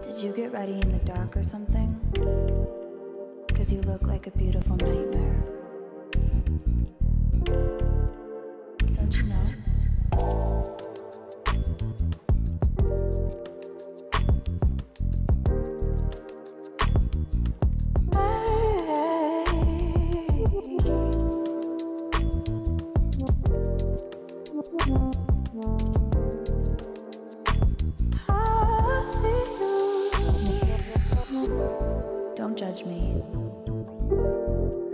Did you get ready in the dark or something? 'Cause you look like a beautiful nightmare. Don't you know? Don't judge me.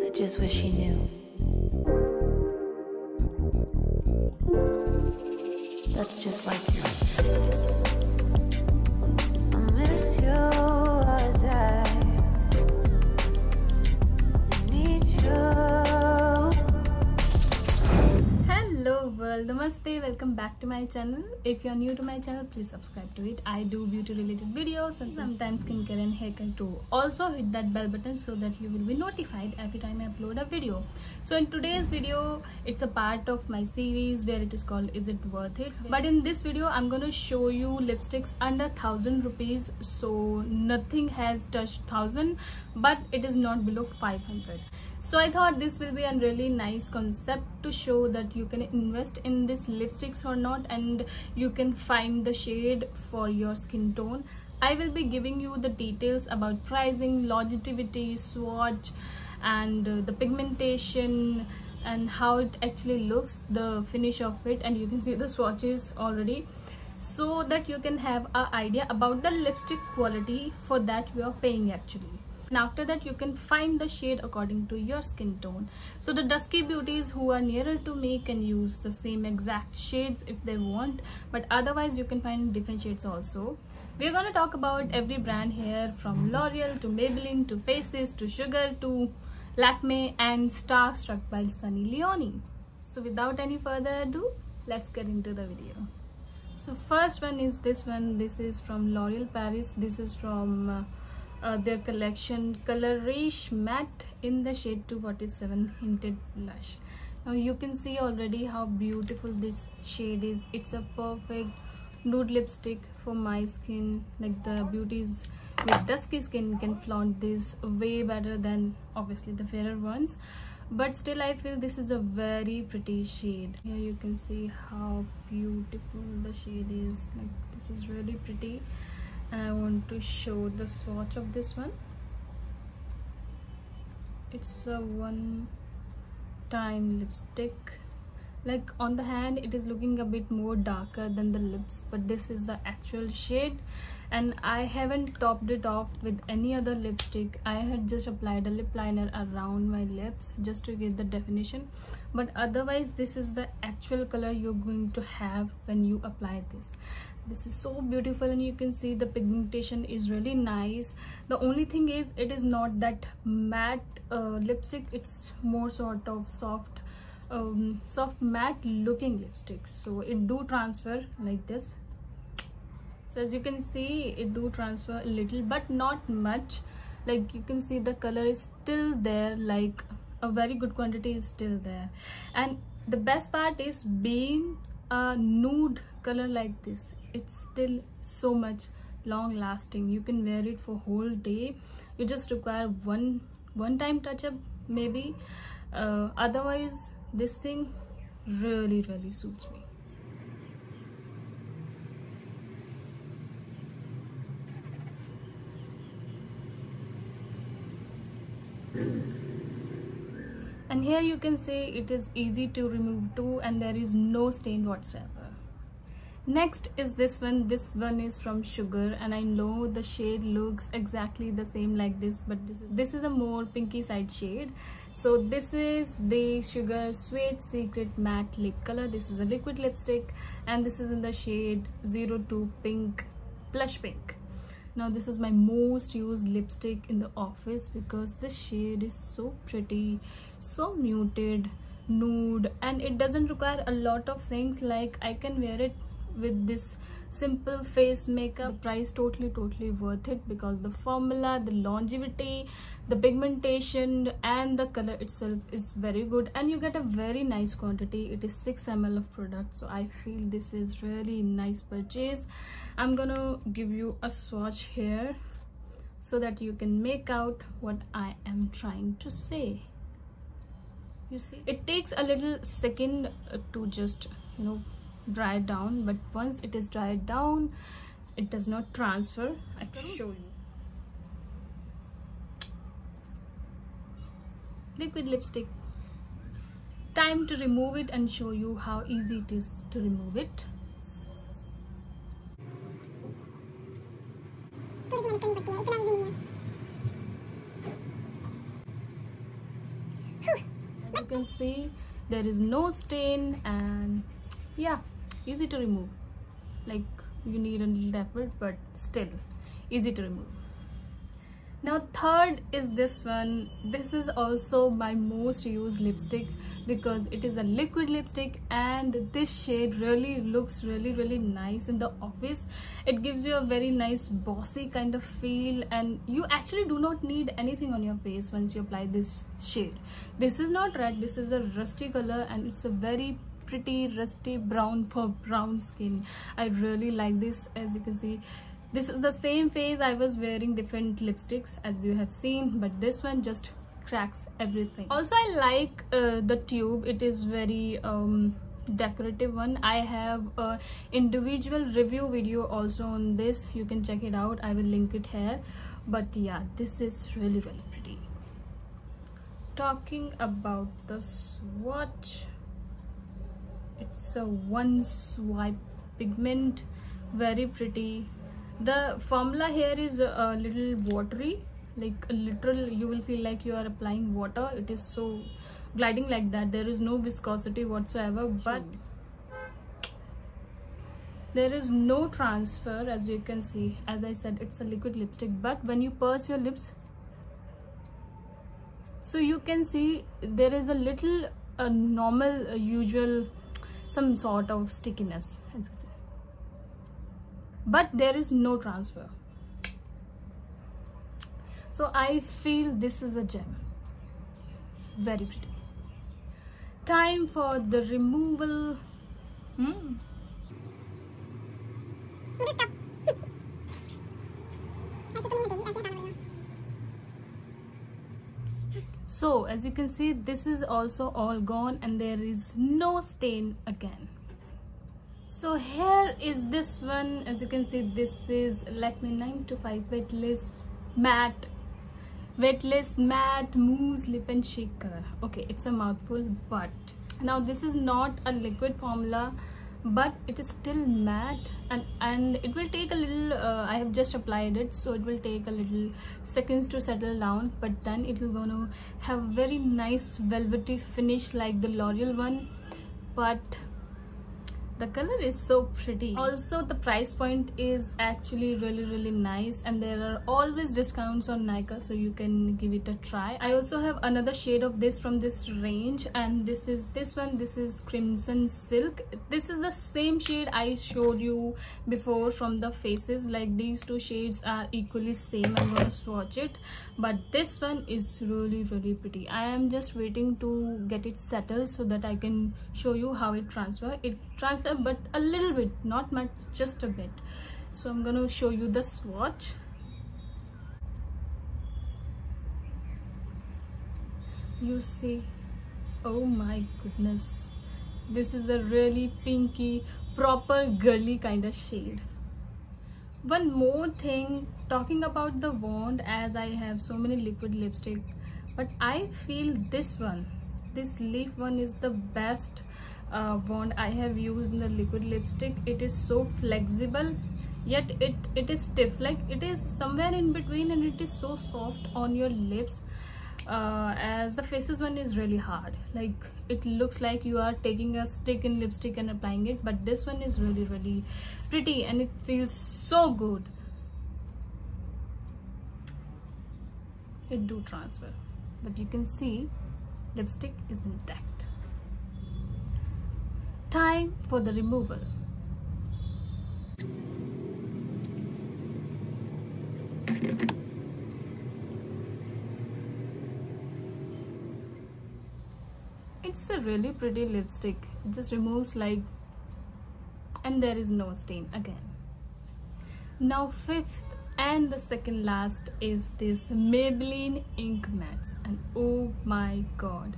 I just wish he knew. That's just like you. I miss you all the time. I need you. Hello world, namaste, welcome back to my channel. If you're new to my channel, please subscribe to it. I do beauty related videos and sometimes skincare and haircare too. Also hit that bell button so that you will be notified every time I upload a video. So in today's video, it's a part of my series where it is called Is It Worth It? But in this video, I'm going to show you lipsticks under 1000 rupees. So nothing has touched 1000, but it is not below 500. So I thought this will be a really nice concept to show that you can invest in these lipsticks or not, and you can find the shade for your skin tone. I will be giving you the details about pricing, longevity, swatch, and the pigmentation and how it actually looks, the finish of it, and you can see the swatches already, so that you can have an idea about the lipstick quality for that you are paying actually. And after that you can find the shade according to your skin tone. So the dusky beauties who are nearer to me can use the same exact shades if they want, but otherwise you can find different shades also. We're gonna talk about every brand here, from L'Oreal to Maybelline to Faces to Sugar to Lakme and Starstruck by Sunny Leone. So without any further ado, let's get into the video. So first one is this one. This is from L'Oreal Paris. This is from their collection Color Riche Matte in the shade 247 Hinted Blush. Now you can see already how beautiful this shade is. It's a perfect nude lipstick for my skin. Like the beauties with dusky skin can flaunt this way better than obviously the fairer ones, but still I feel this is a very pretty shade. Here you can see how beautiful the shade is. Like this is really pretty. And I want to show the swatch of this one. It's a one-time lipstick. Like on the hand it is looking a bit more darker than the lips, but this is the actual shade, and I haven't topped it off with any other lipstick. I had just applied a lip liner around my lips just to give the definition, but otherwise this is the actual color you're going to have when you apply this. This is so beautiful, and you can see the pigmentation is really nice. The only thing is it is not that matte lipstick, it's more sort of soft matte looking lipstick. So it do transfer like this. So as you can see, it do transfer a little but not much. Like you can see the color is still there, like a very good quantity is still there. And the best part is, being a nude color like this, it's still so much long lasting. You can wear it for whole day. You just require one time touch up maybe. Otherwise this thing really suits me. And here you can see it is easy to remove too, and there is no stain whatsoever. Next is this one. This one is from Sugar, and I know the shade looks exactly the same like this, but this is a more pinky side shade. So this is the Sugar Sweet Secret Matte Lip Color. This is a liquid lipstick, and this is in the shade 02 Pink, Plush Pink. Now this is my most used lipstick in the office because this shade is so pretty, so muted, nude, and it doesn't require a lot of things. Like I can wear it with this simple face makeup. The price totally worth it, because the formula, the longevity, the pigmentation and the color itself is very good, and you get a very nice quantity. It is 6 ml of product, so I feel this is really nice purchase. I'm gonna give you a swatch here so that you can make out what I am trying to say. You see, it takes a little second to just, you know, dry down, but once it is dried down, it does not transfer. I can show you. Liquid lipstick. Time to remove it and show you how easy it is to remove it. As you can see, there is no stain, and yeah, easy to remove. Like, you need a little effort, but still easy to remove. Now third is this one. This is also my most used lipstick because it is a liquid lipstick, and this shade really looks really nice in the office. It gives you a very nice bossy kind of feel, and you actually do not need anything on your face once you apply this shade. This is not red, this is a rusty color, and it's a very pretty rusty brown for brown skin. I really like this. As you can see, this is the same phase I was wearing different lipsticks, as you have seen, but this one just cracks everything. Also, I like the tube. It is very decorative one. I have a individual review video also on this. You can check it out. I will link it here. But yeah, this is really pretty. Talking about the swatch, it's a one swipe pigment, very pretty. The formula here is a little watery, like a literal, you will feel like you are applying water. It is so gliding like that. There is no viscosity whatsoever, but there is no transfer. As you can see, as I said, it's a liquid lipstick, but when you purse your lips, so you can see there is a little normal usual some sort of stickiness, as you can see, but there is no transfer. So I feel this is a gem. Very pretty. Time for the removal. So as you can see, this is also all gone, and there is no stain again. So here is this one. As you can see, this is Lakme 925 Weightless Matte Mousse Lip and Cheek color. Okay, it's a mouthful, but now this is not a liquid formula, but it is still matte, and it will take a little I have just applied it, so it will take a little seconds to settle down, but then it will gonna have very nice velvety finish like the L'Oreal one, but the color is so pretty. Also, the price point is actually really nice, and there are always discounts on Nykaa, so you can give it a try. I also have another shade of this from this range, and this is this one. This is Crimson Silk. This is the same shade I showed you before from the faces. Like, these two shades are equally same. I'm gonna swatch it, but this one is really pretty. I am just waiting to get it settled so that I can show you how it transfers. It transfers, but a little bit, not much, just a bit. So I'm gonna show you the swatch. You see, oh my goodness, this is a really pinky, proper girly kind of shade. One more thing, talking about the wand, as I have so many liquid lipstick, but I feel this one, this leaf one, is the best wand I have used in the liquid lipstick. It is so flexible, yet it is stiff. Like, it is somewhere in between, and it is so soft on your lips, as the faces one is really hard. Like, it looks like you are taking a stick in lipstick and applying it, but this one is really pretty, and it feels so good. It do transfer, but you can see lipstick is intact. Time for the removal. It's a really pretty lipstick. It just removes like, and there is no stain again. Now fifth and the second last is this Maybelline Ink Mattes, and oh my god,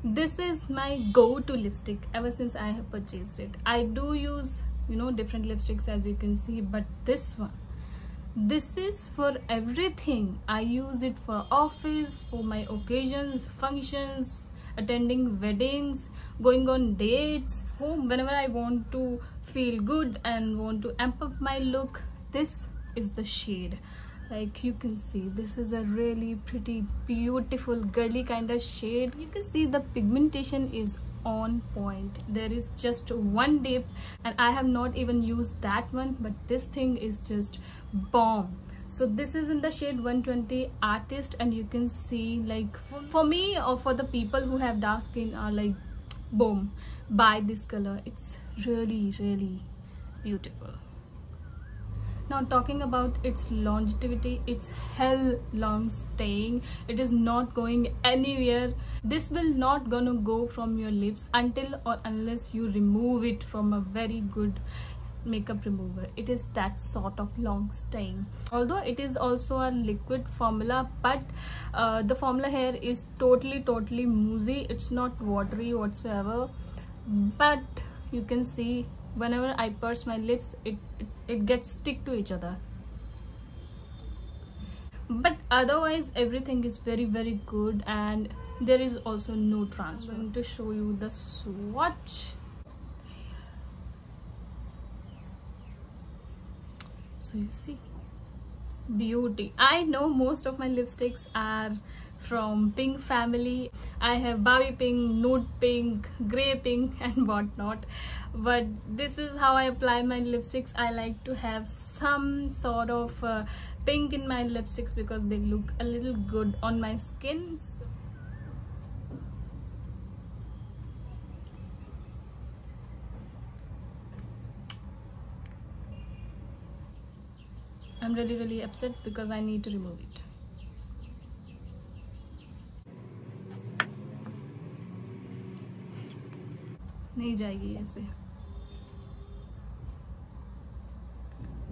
this is my go-to lipstick ever since I have purchased it. I do use, you know, different lipsticks as you can see, but this one, this is for everything. I use it for office, for my occasions, functions, attending weddings, going on dates, home, whenever I want to feel good and want to amp up my look. This is the shade. Like you can see, this is a really pretty, beautiful, girly kind of shade. You can see the pigmentation is on point. There is just one dip and I have not even used that one, but this thing is just bomb. So this is in the shade 120 Artist, and you can see, like, for me or for the people who have dark skin are like, boom, buy this color. It's really, really beautiful. Now talking about its longevity, it's hell long staying. It is not going anywhere. This will not gonna go from your lips until or unless you remove it from a very good makeup remover. It is that sort of long staying. Although it is also a liquid formula, but the formula here is totally moussey. It's not watery whatsoever, but you can see whenever I purse my lips, it gets stick to each other. But otherwise everything is very good, and there is also no transfer. I'm going to show you the swatch. So you see, beauty. I know most of my lipsticks are from pink family. I have Barbie pink, nude pink, grey pink and whatnot, but this is how I apply my lipsticks. I like to have some sort of pink in my lipsticks because they look a little good on my skin. I'm really upset because I need to remove it. नहीं जाएगी ऐसे,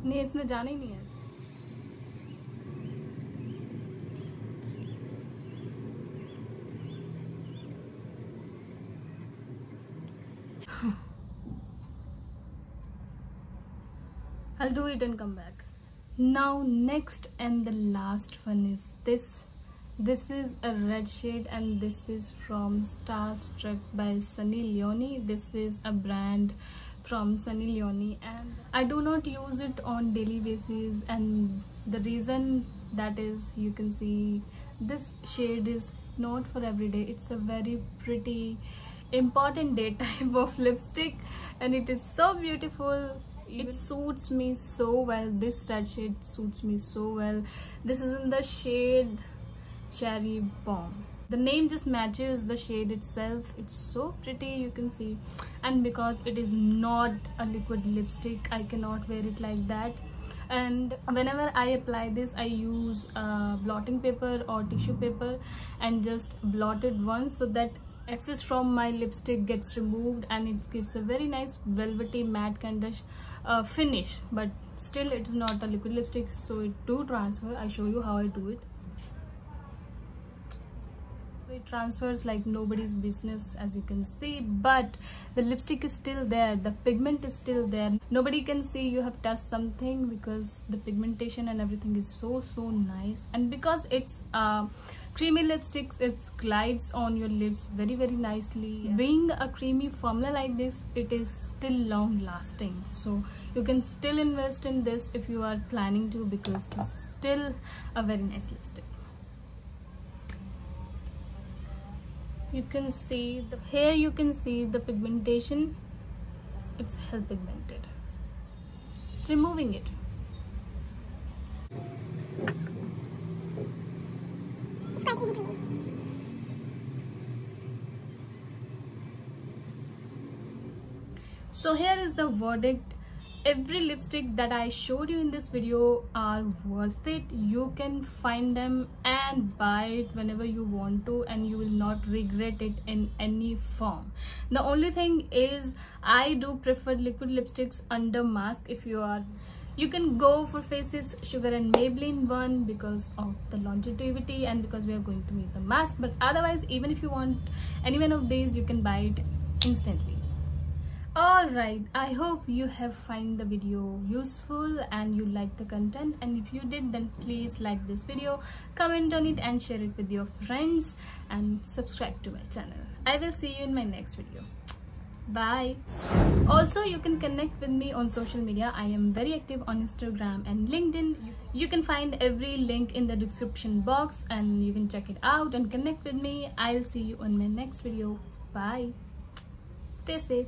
नहीं इसमें जाना ही नहीं है. I'll do it and come back. Now next and the last one is this. This is a red shade, and this is from Starstruck by Sunny Leone. This is a brand from Sunny Leone, and I do not use it on daily basis, and the reason that is, you can see this shade is not for every day. It's a very pretty, important day type of lipstick, and it is so beautiful. It suits me so well. This red shade suits me so well. This is in the shade Cherry Bomb. The name just matches the shade itself. It's so pretty, you can see, and because it is not a liquid lipstick, I cannot wear it like that. And whenever I apply this, I use blotting paper or tissue paper and just blot it once, so that excess from my lipstick gets removed, and it gives a very nice velvety matte kind of finish. But still, it is not a liquid lipstick, so it do transfer. I show you how I do it. It transfers like nobody's business, as you can see, but the lipstick is still there, the pigment is still there. Nobody can see you have touched something because the pigmentation and everything is so nice. And because it's creamy lipsticks, it glides on your lips very nicely. Being a creamy formula like this, it is still long lasting, so you can still invest in this if you are planning to, because it's still a very nice lipstick. You can see here you can see the pigmentation. It's hell pigmented. Removing it. So here is the verdict. every lipstick that I showed you in this video are worth it. You can find them and buy it whenever you want to, and you will not regret it in any form. The only thing is, I do prefer liquid lipsticks under mask. If you can go for Faces Sugar and Maybelline one because of the longevity and because we are going to meet the mask, but otherwise, even if you want any one of these, you can buy it instantly. Alright, I hope you have found the video useful and you like the content, and if you did, then please like this video, comment on it and share it with your friends, and subscribe to my channel. I will see you in my next video. Bye. Also, you can connect with me on social media. I am very active on Instagram and LinkedIn. You can find every link in the description box and you can check it out and connect with me. I'll see you on my next video. Bye. Stay safe.